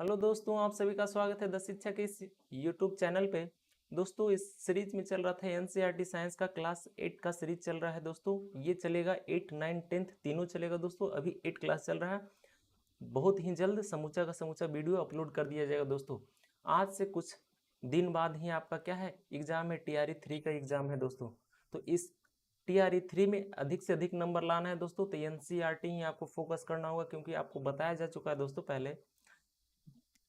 Hello दोस्तों, आप सभी का स्वागत है द शिक्षा के इस यूट्यूब चैनल पे। दोस्तों, इस सीरीज में चल रहा था एनसीईआरटी साइंस का क्लास 8 का सीरीज चल रहा है। दोस्तों ये चलेगा 8, 9, 10 तीनों चलेगा। दोस्तों अभी 8 क्लास चल रहा है। बहुत ही जल्द समूचा का समूचा वीडियो अपलोड कर दिया जाएगा। दोस्तों आज से कुछ दिन बाद ही आपका क्या है, एग्जाम है, टीआरई 3 का एग्जाम है। दोस्तों तो इस टीआरई 3 में अधिक से अधिक नंबर लाना है। दोस्तों तो एनसीईआरटी ही आपको फोकस करना होगा, क्योंकि आपको बताया जा चुका है दोस्तों पहले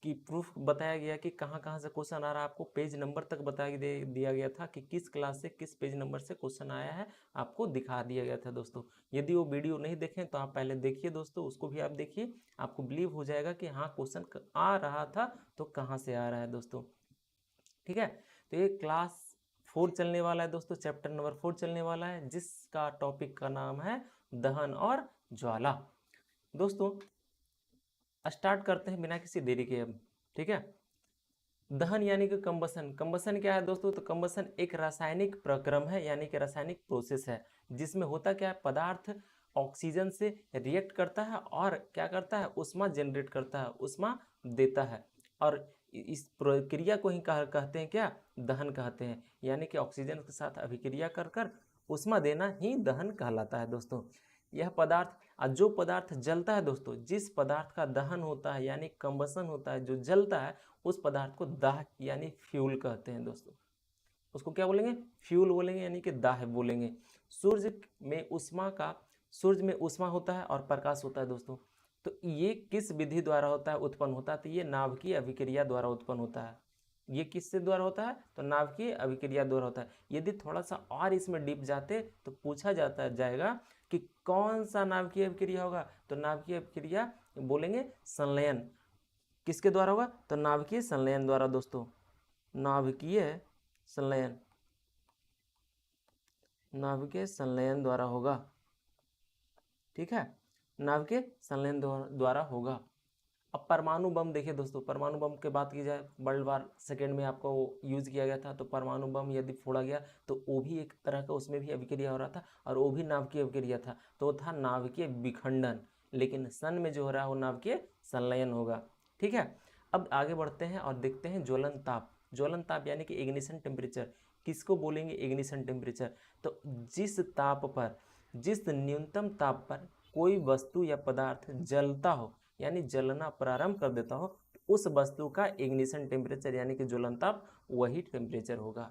कि प्रूफ बताया गया कि कहाँ कहाँ से क्वेश्चन आ रहा है। आपको पेज नंबर तक दिया गया था कि किस क्लास से किस पेज नंबर से क्वेश्चन आया है, आपको दिखा दिया गया था। दोस्तों यदि वो वीडियो नहीं देखें तो आप पहले देखिए। दोस्तों उसको भी आप देखिए, आपको बिलीव हो जाएगा कि हाँ क्वेश्चन आ रहा था तो कहाँ से आ रहा है। दोस्तों ठीक है, तो ये क्लास 4 चलने वाला है। दोस्तों चैप्टर नंबर 4 चलने वाला है, जिसका टॉपिक का नाम है दहन और ज्वाला। दोस्तों स्टार्ट करते हैं बिना किसी देरी के अब। ठीक है, दहन यानी कि कंबसन। कंबसन क्या है दोस्तों? तो कंबसन एक रासायनिक प्रक्रम है, यानी कि रासायनिक प्रोसेस है, जिसमें होता क्या है, पदार्थ ऑक्सीजन से रिएक्ट करता है और क्या करता है, उष्मा जनरेट करता है, उष्मा देता है। और इस प्रक्रिया को ही कहते हैं क्या, दहन कहते हैं। यानी कि ऑक्सीजन के साथ अभिक्रिया कर कर उष्मा देना ही दहन कहलाता है। दोस्तों यह पदार्थ, जो पदार्थ जलता है दोस्तों, जिस पदार्थ का दहन होता है यानी कंबसन होता है, जो जलता है, उस पदार्थ को दाह यानी फ्यूल कहते हैं। दोस्तों उसको क्या बोलेंगे, फ्यूल बोलेंगे, यानी कि दाह बोलेंगे। सूर्य में ऊष्मा का सूर्य में ऊष्मा होता है और प्रकाश होता है। दोस्तों तो ये किस विधि द्वारा होता है, उत्पन्न होता है? तो ये नाभिकीय अभिक्रिया द्वारा उत्पन्न होता है। ये किससे द्वारा होता है? तो नाभिकीय अभिक्रिया द्वारा होता है। यदि थोड़ा सा और इसमें डीप जाते तो पूछा जाएगा कि कौन सा नाभिकीय अभिक्रिया होगा, तो नाभिकीय अभिक्रिया बोलेंगे संलयन। किसके द्वारा होगा? तो नाभिकीय संलयन द्वारा। दोस्तों नाभिकीय संलयन, नाभिकीय संलयन द्वारा होगा। ठीक है, नाभिकीय संलयन द्वारा होगा। अब परमाणु बम देखिए दोस्तों, परमाणु बम की बात की जाए, वर्ल्ड वार सेकेंड में आपको यूज़ किया गया था। तो परमाणु बम यदि फोड़ा गया तो वो भी एक तरह का, उसमें भी अभिक्रिया हो रहा था और वो भी नाभिकीय अभिक्रिया था, तो वो था नाभिकीय विखंडन। लेकिन सन में जो हो रहा है वो नाभिकीय संलयन होगा। ठीक है, अब आगे बढ़ते हैं और देखते हैं ज्वलन ताप। ज्वलन ताप यानी कि इग्निशन टेम्परेचर। किसको बोलेंगे इग्निशन टेम्परेचर? तो जिस ताप पर, जिस न्यूनतम ताप पर कोई वस्तु या पदार्थ जलता हो, यानी जलना प्रारंभ कर देता हो, तो उस वस्तु का इग्निशन टेम्परेचर यानी कि ज्वलन ताप वही टेम्परेचर होगा।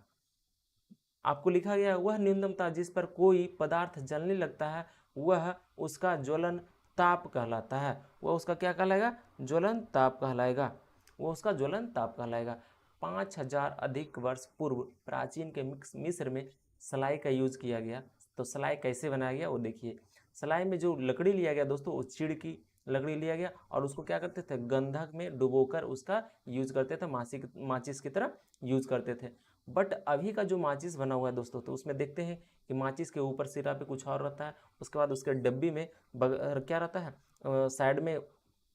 आपको लिखा गया वह न्यूनतम ताप जिस पर कोई पदार्थ जलने लगता है, वह उसका ज्वलन ताप कहलाता है। वह उसका क्या कहलाएगा? ज्वलन ताप कहलाएगा। वह उसका ज्वलन ताप कहलाएगा। 5000 अधिक वर्ष पूर्व प्राचीन के मिस्र में सलाई का यूज किया गया। तो सलाई कैसे बनाया गया वो देखिए। सलाई में जो लकड़ी लिया गया दोस्तों, वो चीड़ की लकड़ी लिया गया और उसको क्या करते थे, गंधक में डुबोकर उसका यूज करते थे, माचिस की तरह यूज करते थे। बट अभी का जो माचिस बना हुआ है दोस्तों, तो उसमें देखते हैं कि माचिस के ऊपर सिरा पे कुछ और रहता है, उसके बाद उसके डब्बी में क्या रहता है, साइड में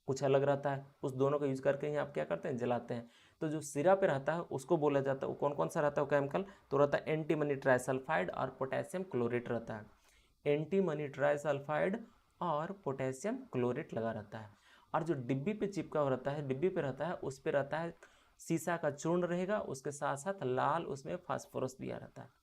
कुछ अलग रहता है। उस दोनों का यूज करके ही आप क्या करते हैं, जलाते हैं। तो जो सिरा पे रहता है उसको बोला जाता है, वो कौन कौन सा रहता है केमिकल? तो रहता है एंटीमनी ट्राइसल्फाइड और पोटेशियम क्लोरेट रहता है। एंटीमनी ट्राइसल्फाइड और पोटेशियम क्लोरेट लगा रहता है। और जो डिब्बी पे चिपका हुआ रहता है, डिब्बी पे रहता है, उस पे रहता है सीसा का चूर्ण रहेगा, उसके साथ साथ लाल उसमें फास्फोरस दिया रहता है।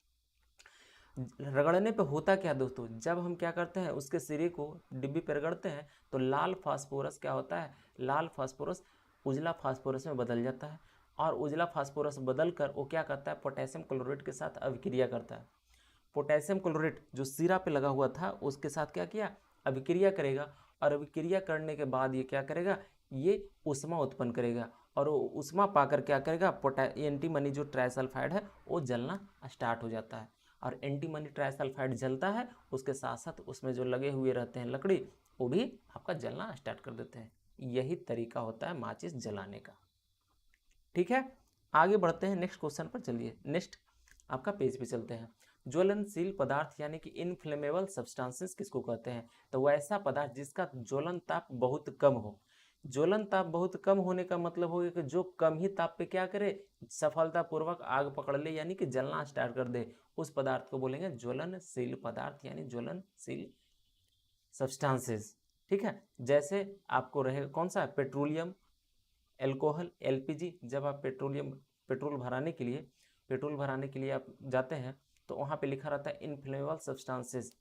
रगड़ने पे होता क्या दोस्तों, जब हम क्या करते हैं, उसके सिरे को डिब्बी पे रगड़ते हैं तो लाल फास्फोरस क्या होता है, लाल फास्फोरस उजला फास्फोरस में बदल जाता है। और उजला फास्फोरस बदल कर वो क्या करता है, पोटेशियम क्लोरेट के साथ अभिक्रिया करता है। पोटेशियम क्लोरेट जो सिरा पे लगा हुआ था उसके साथ क्या किया, अभिक्रिया करेगा। और अभिक्रिया करने के बाद ये क्या करेगा, ये उष्मा उत्पन्न करेगा। और वो उष्मा पाकर क्या करेगा, एंटीमनी जो ट्राइसल्फाइड है वो जलना स्टार्ट हो जाता है। और एंटीमनी ट्राइसल्फाइड जलता है, उसके साथ साथ उसमें जो लगे हुए रहते हैं लकड़ी, वो भी आपका जलना स्टार्ट कर देते हैं। यही तरीका होता है माचिस जलाने का। ठीक है, आगे बढ़ते हैं नेक्स्ट क्वेश्चन पर। चलिए नेक्स्ट आपका पेज पे चलते हैं। ज्वलनशील पदार्थ यानी कि इनफ्लेमेबल सब्सटेंसेस किसको कहते हैं? तो वैसा पदार्थ जिसका ज्वलन ताप बहुत कम हो। ज्वलन ताप बहुत कम होने का मतलब हो गया कि जो कम ही ताप पे क्या करे, सफलतापूर्वक आग पकड़ ले, यानी कि जलना स्टार्ट कर दे, उस पदार्थ को बोलेंगे ज्वलनशील पदार्थ यानी ज्वलनशील सब्सटेंसेस। ठीक है, जैसे आपको रहेगा कौन सा, पेट्रोलियम, एल्कोहल, एलपीजी, जब आप पेट्रोल भराने के लिए आप जाते हैं तो वहाँ पे लिखा रहता है इनफ्लेमेबल सब्सटेंसेस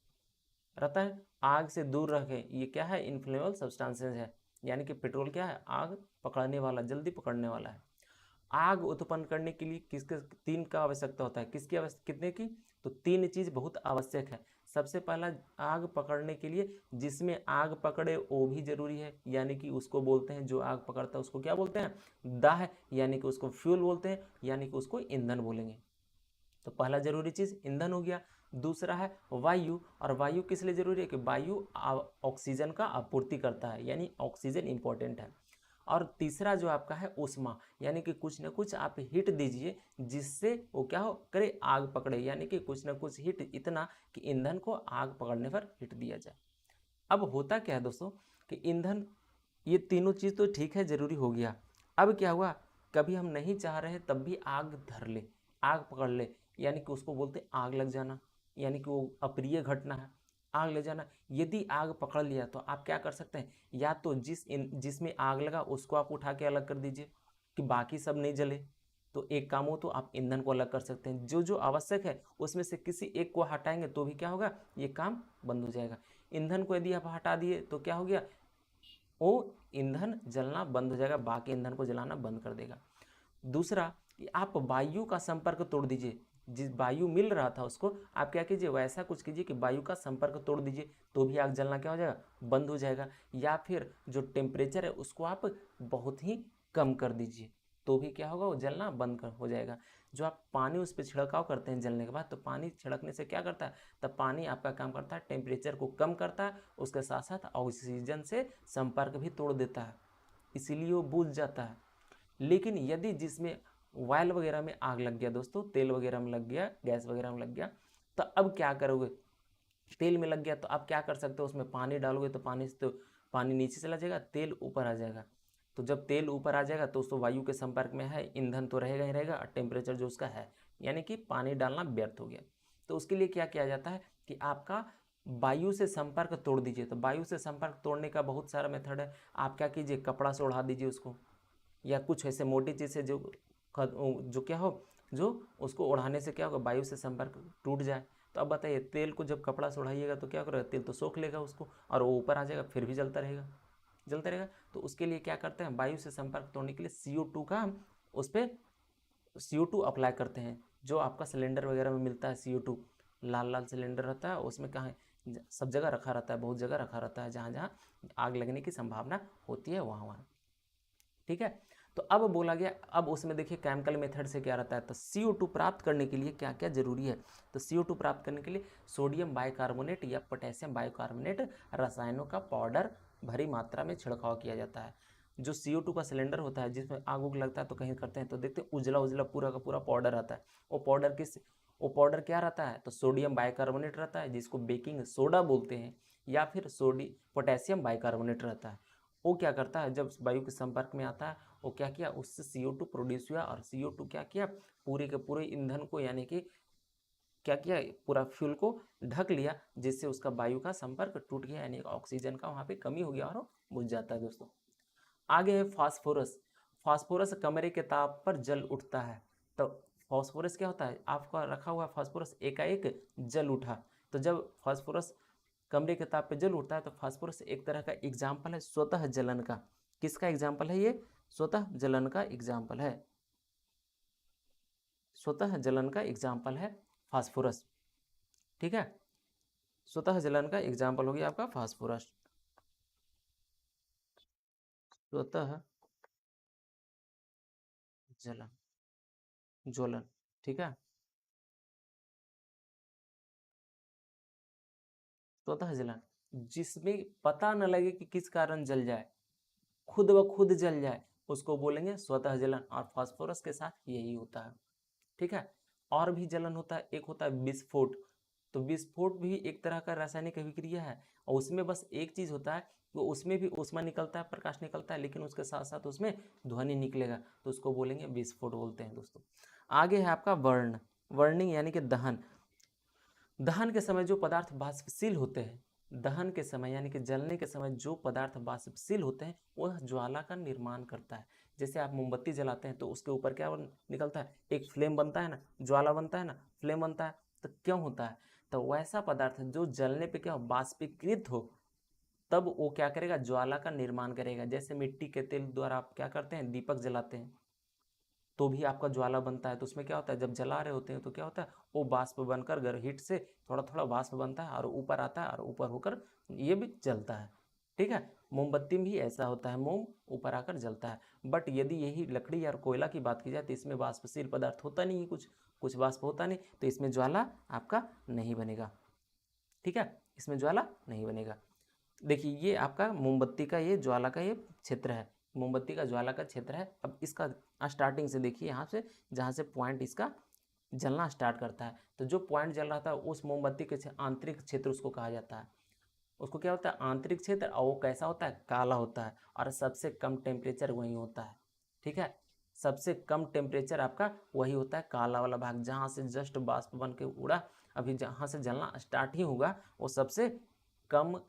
रहता है, आग से दूर रखें, ये क्या है, इनफ्लेमेबल सब्सटेंसेस है, यानी कि पेट्रोल क्या है, आग पकड़ने वाला, जल्दी पकड़ने वाला है। आग उत्पन्न करने के लिए किसके तीन का आवश्यकता होता है, किसकी आवश्यकता, कितने की, तो तीन चीज बहुत आवश्यक है। सबसे पहला, आग पकड़ने के लिए जिसमें आग पकड़े वो भी जरूरी है, यानी कि उसको बोलते हैं, जो आग पकड़ता है उसको क्या बोलते हैं, दाह, यानी कि उसको फ्यूल बोलते हैं, यानी कि उसको ईंधन बोलेंगे। तो पहला जरूरी चीज ईंधन हो गया। दूसरा है वायु, और वायु किस लिए जरूरी है, कि वायु ऑक्सीजन का आपूर्ति करता है, यानी ऑक्सीजन इंपॉर्टेंट है। और तीसरा जो आपका है ऊष्मा, यानी कि कुछ ना कुछ आप हीट दीजिए जिससे वो क्या हो करे, आग पकड़े, यानी कि कुछ ना कुछ हीट इतना कि ईंधन को आग पकड़ने पर हीट दिया जाए। अब होता क्या है दोस्तों कि ईंधन, ये तीनों चीज़ तो ठीक है, जरूरी हो गया। अब क्या हुआ, कभी हम नहीं चाह रहे तब भी आग धर ले, आग पकड़ ले, यानी कि उसको बोलते आग लग जाना, यानी कि वो अप्रिय घटना है, आग ले जाना। यदि आग पकड़ लिया तो आप क्या कर सकते हैं, या तो जिसमें आग लगा उसको आप उठा के अलग कर दीजिए कि बाकी सब नहीं जले, तो एक काम हो तो आप ईंधन को अलग कर सकते हैं। जो जो आवश्यक है उसमें से किसी एक को हटाएंगे तो भी क्या होगा, ये काम बंद हो जाएगा। ईंधन को यदि आप हटा दिए तो क्या हो गया, वो ईंधन जलना बंद हो जाएगा, बाकी ईंधन को जलाना बंद कर देगा। दूसरा कि आप वायु का संपर्क तोड़ दीजिए, जिस वायु मिल रहा था उसको आप क्या कीजिए, वैसा कुछ कीजिए कि वायु का संपर्क तोड़ दीजिए, तो भी आग जलना क्या हो जाएगा, बंद हो जाएगा। या फिर जो टेम्परेचर है उसको आप बहुत ही कम कर दीजिए, तो भी क्या होगा, वो जलना बंद हो जाएगा। जो आप पानी उस पर छिड़काव करते हैं जलने के बाद, तो पानी छिड़कने से क्या करता है, तब पानी आपका काम करता है, टेम्परेचर को कम करता है, उसके साथ साथ ऑक्सीजन से संपर्क भी तोड़ देता है, इसीलिए वो बुझ जाता है। लेकिन यदि जिसमें ऑयल वगैरह में आग लग गया दोस्तों, तेल वगैरह में लग गया, गैस वगैरह में लग गया, तो अब क्या करोगे, तेल में लग गया तो आप क्या कर सकते हो, उसमें पानी डालोगे तो पानी नीचे चला जाएगा, तेल ऊपर आ जाएगा। तो जब तेल ऊपर आ जाएगा तो उसको वायु के संपर्क में है, ईंधन तो रहेगा ही रहेगा, और टेम्परेचर जो उसका है, यानी कि पानी डालना व्यर्थ हो गया। तो उसके लिए क्या किया जाता है कि आपका वायु से संपर्क तोड़ दीजिए। तो वायु से संपर्क तोड़ने का बहुत सारा मेथड है। आप क्या कीजिए, कपड़ा से ओढ़ा दीजिए उसको, या कुछ ऐसे मोटी चीज़ से जो क्या हो, जो उसको ओढ़ाने से क्या होगा, वायु से संपर्क टूट जाए। तो अब बताइए, तेल को जब कपड़ा से ओढ़ाइएगा तो क्या करेगा, तेल तो सोख लेगा उसको, और वो ऊपर आ जाएगा, फिर भी जलता रहेगा, जलता रहेगा। तो उसके लिए क्या करते हैं, वायु से संपर्क तोड़ने के लिए CO2 का उस पर CO2 अप्लाई करते हैं। जो आपका सिलेंडर वगैरह में मिलता है CO2, लाल लाल सिलेंडर रहता है, उसमें कहाँ सब जगह रखा रहता है, बहुत जगह रखा रहता है, जहाँ जहाँ आग लगने की संभावना होती है वहाँ वहाँ। ठीक है, तो अब बोला गया, अब उसमें देखिए केमिकल मेथड से क्या रहता है, तो CO2 प्राप्त करने के लिए क्या क्या जरूरी है, तो CO2 प्राप्त करने के लिए सोडियम बाइकार्बोनेट या पोटेशियम बाइकार्बोनेट रसायनों का पाउडर भरी मात्रा में छिड़काव किया जाता है। जो CO2 का सिलेंडर होता है जिसमें आग उग लगता है तो कहीं करते हैं तो देखते हैं उजला उजला पूरा का पूरा पाउडर आता है। वो पाउडर क्या रहता है, तो सोडियम बाइकार्बोनेट रहता है, जिसको बेकिंग सोडा बोलते हैं, या फिर पोटेशियम बाइकार्बोनेट रहता है। वो क्या करता है, जब वायु के संपर्क में आता है, वो क्या किया, उससे CO2 प्रोड्यूस हुआ, और CO2 क्या किया, पूरे के पूरे ईंधन को, यानी कि क्या किया, पूरा फ्यूल को ढक लिया, जिससे उसका वायु का संपर्क टूट गया, यानी ऑक्सीजन का वहाँ पे कमी हो गया और वो बुझ जाता है दोस्तों। आगे है फास्फोरस। फास्फोरस कमरे के ताप पर जल उठता है। तो फास्फोरस क्या होता है, आपका रखा हुआ फास्फोरस एकाएक जल उठा। तो जब फास्फोरस कमरे के ताप पे जल उठता है तो फास्फोरस एक तरह का एग्जाम्पल है स्वतः जलन का। किसका एग्जाम्पल है ये, स्वतः जलन का एग्जाम्पल है, स्वतः जलन का एग्जाम्पल है फास्फोरस। ठीक है, स्वतः जलन का एग्जाम्पल हो गया आपका फास्फोरस, स्वतः जलन, ज्वलन। ठीक है, स्वतः जलन, जिसमें पता न लगे कि किस कारण जल जाए, खुद ब खुद जल जाए, उसको बोलेंगे स्वतः जलन, और फास्फोरस के साथ यही होता है। ठीक है, और भी जलन होता है, एक होता है विस्फोट। तो विस्फोट भी एक तरह का रासायनिक अभिक्रिया है, और उसमें बस एक चीज होता है, वो उसमें भी ऊष्मा निकलता है, प्रकाश निकलता है, लेकिन उसके साथ साथ उसमें ध्वनि निकलेगा, तो उसको बोलेंगे विस्फोट बोलते हैं दोस्तों। आगे है आपका बर्निंग, यानी कि दहन। दहन के समय जो पदार्थ वाष्पशील होते हैं, दहन के समय यानी कि जलने के समय जो पदार्थ वाष्पशील होते हैं वह ज्वाला का निर्माण करता है। जैसे आप मोमबत्ती जलाते हैं तो उसके ऊपर क्या निकलता है, एक फ्लेम बनता है ना, ज्वाला बनता है ना, फ्लेम बनता है। तो क्यों होता है, तो वैसा पदार्थ जो जलने पे क्या वाष्पीकृत हो, तब वो क्या करेगा, ज्वाला का निर्माण करेगा। जैसे मिट्टी के तेल द्वारा आप क्या करते हैं, दीपक जलाते हैं तो भी आपका ज्वाला बनता है। तो उसमें क्या होता है, जब जला रहे होते हैं तो क्या होता है, वो वाष्प बनकर हीट से थोड़ा थोड़ा वाष्प बनता है और ऊपर आता है और ऊपर होकर ये भी जलता है। ठीक है, मोमबत्ती में भी ऐसा होता है, मोम ऊपर आकर जलता है। बट यदि यही लकड़ी और कोयला की बात की जाए तो इसमें वाष्पशील पदार्थ होता नहीं, कुछ वाष्प होता नहीं, तो इसमें ज्वाला आपका नहीं बनेगा। ठीक है, इसमें ज्वाला नहीं बनेगा। देखिए ये आपका मोमबत्ती का ये ज्वाला का ये क्षेत्र है, मोमबत्ती का ज्वाला का क्षेत्र है। अब इसका स्टार्टिंग से देखिए, यहाँ से जहाँ से पॉइंट इसका जलना स्टार्ट करता है, तो जो पॉइंट जल रहा था उस मोमबत्ती के आंतरिक क्षेत्र उसको कहा जाता है। उसको क्या होता है, आंतरिक क्षेत्र, और वो कैसा होता है, काला होता है, और सबसे कम टेम्परेचर वही होता है। ठीक है, सबसे कम टेम्परेचर आपका वही होता है, काला वाला भाग, जहाँ से जस्ट वाष्प बन के उड़ा, अभी जहाँ से जलना स्टार्ट ही होगा वो सबसे कम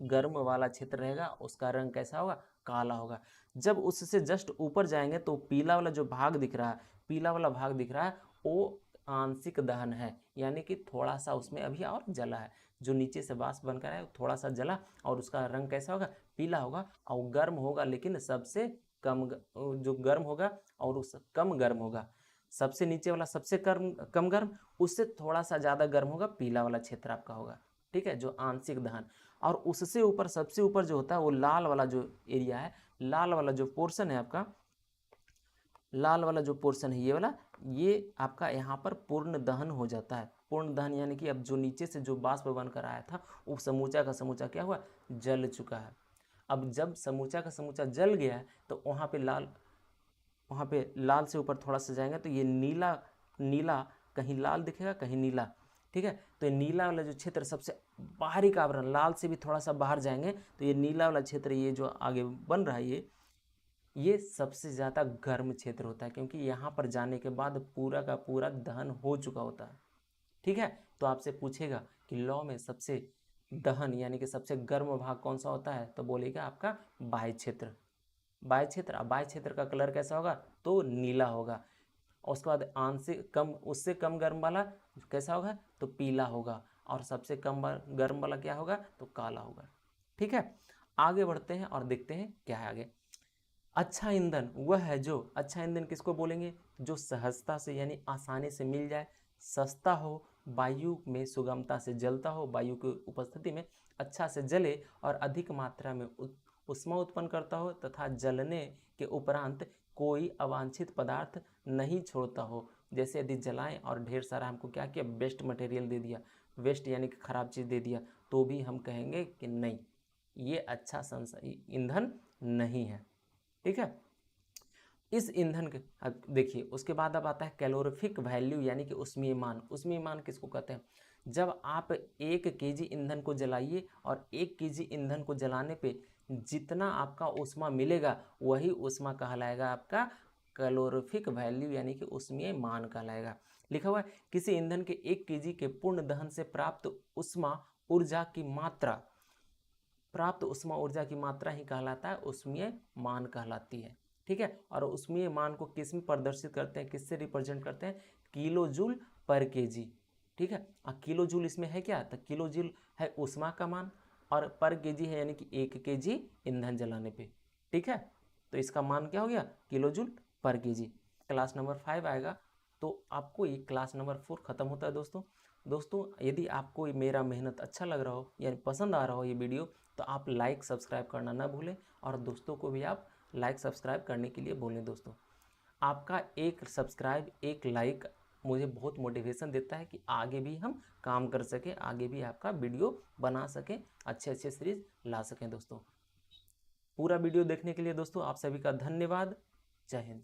गर्म वाला क्षेत्र रहेगा, उसका रंग कैसा होगा, काला होगा। जब उससे जस्ट ऊपर जाएंगे तो पीला वाला जो भाग दिख रहा है, पीला वाला भाग दिख रहा है, वो आंशिक दहन है, यानी कि थोड़ा सा उसमें अभी और जला है। जो नीचे से वाष्प बनकर है थोड़ा सा जला और उसका रंग कैसा होगा, पीला होगा, और गर्म होगा, लेकिन सबसे कम जो गर्म होगा और उस कम गर्म होगा। सबसे नीचे वाला सबसे कम गर्म, उससे थोड़ा सा ज़्यादा गर्म होगा, पीला वाला क्षेत्र आपका होगा। ठीक है, जो आंशिक दहन। और उससे ऊपर, सबसे ऊपर जो होता है वो लाल वाला जो एरिया है, लाल वाला जो पोर्शन है आपका, लाल वाला जो पोर्शन है ये वाला, ये आपका यहाँ पर पूर्ण दहन हो जाता है। पूर्ण दहन यानी कि अब जो नीचे से जो वाष्प बनकर आया था वो समूचा का समूचा क्या हुआ, जल चुका है। अब जब समूचा का समूचा जल गया है तो वहाँ पे लाल से ऊपर थोड़ा सा जाएंगे तो ये नीला, नीला कहीं लाल दिखेगा कहीं नीला। ठीक है, तो ये नीला वाला जो क्षेत्र सबसे बाहरी का आवरण, लाल से भी थोड़ा सा बाहर जाएंगे तो ये नीला वाला क्षेत्र, ये जो आगे बन रहा है ये सबसे ज़्यादा गर्म क्षेत्र होता है, क्योंकि यहाँ पर जाने के बाद पूरा का पूरा दहन हो चुका होता है। ठीक है, तो आपसे पूछेगा कि लौ में सबसे दहन यानी कि सबसे गर्म भाग कौन सा होता है, तो बोलेगा आपका बाह्य क्षेत्र। बाह्य क्षेत्र, बाह्य क्षेत्र का कलर कैसा होगा, तो नीला होगा। और उसके बाद आंशिक कम, उससे कम गर्म वाला कैसा होगा, तो पीला होगा। और सबसे कम गर्म वाला क्या होगा, तो काला होगा। ठीक है, आगे बढ़ते हैं और देखते हैं क्या है आगे। अच्छा ईंधन वह है जो, अच्छा ईंधन किसको बोलेंगे, जो सहजता से यानी आसानी से मिल जाए, सस्ता हो, वायु में सुगमता से जलता हो, वायु की उपस्थिति में अच्छा से जले और अधिक मात्रा में उष्मा उत्पन्न करता हो, तथा जलने के उपरांत कोई अवांछित पदार्थ नहीं छोड़ता हो। जैसे यदि जलाएं और ढेर सारा हमको क्या किया, वेस्ट मटेरियल दे दिया, वेस्ट यानी कि खराब चीज़ दे दिया, तो भी हम कहेंगे कि नहीं, ये अच्छा ईंधन नहीं है। ठीक है, इस ईंधन के अब देखिए, उसके बाद अब आता है कैलोरीफिक वैल्यू यानी कि ऊष्मीय मान। ऊष्मीय मान किसको कहते हैं, जब आप 1 kg ईंधन को जलाइए और 1 kg ईंधन को जलाने पे जितना आपका ऊष्मा मिलेगा वही ऊष्मा कहलाएगा आपका कैलोरीफिक वैल्यू यानी कि ऊष्मीय मान कहलाएगा। लिखा हुआ है किसी ईंधन के 1 kg के पूर्ण दहन से प्राप्त ऊष्मा ऊर्जा की मात्रा, प्राप्त ऊष्मा ऊर्जा की मात्रा ही कहलाता है ऊष्मीय मान कहलाती है। ठीक है, और ऊष्मीय मान को किस में प्रदर्शित करते हैं, किससे रिप्रेजेंट करते हैं, किलो जूल पर केजी। ठीक है, किलो जूल इसमें है क्या, तो किलो जूल है ऊष्मा का मान और पर केजी है यानी कि 1 kg ईंधन जलाने पे। ठीक है, तो इसका मान क्या हो गया, किलो जूल पर केजी। क्लास नंबर 5 आएगा तो आपको ये क्लास नंबर 4 खत्म होता है दोस्तों यदि आपको मेरा मेहनत अच्छा लग रहा हो यानी पसंद आ रहा हो ये वीडियो, तो आप लाइक सब्सक्राइब करना ना भूलें और दोस्तों को भी आप लाइक सब्सक्राइब करने के लिए बोलें। दोस्तों आपका एक सब्सक्राइब, एक लाइक मुझे बहुत मोटिवेशन देता है कि आगे भी हम काम कर सकें, आगे भी आपका वीडियो बना सकें, अच्छे अच्छे सीरीज ला सकें। दोस्तों पूरा वीडियो देखने के लिए दोस्तों आप सभी का धन्यवाद। जय हिंद।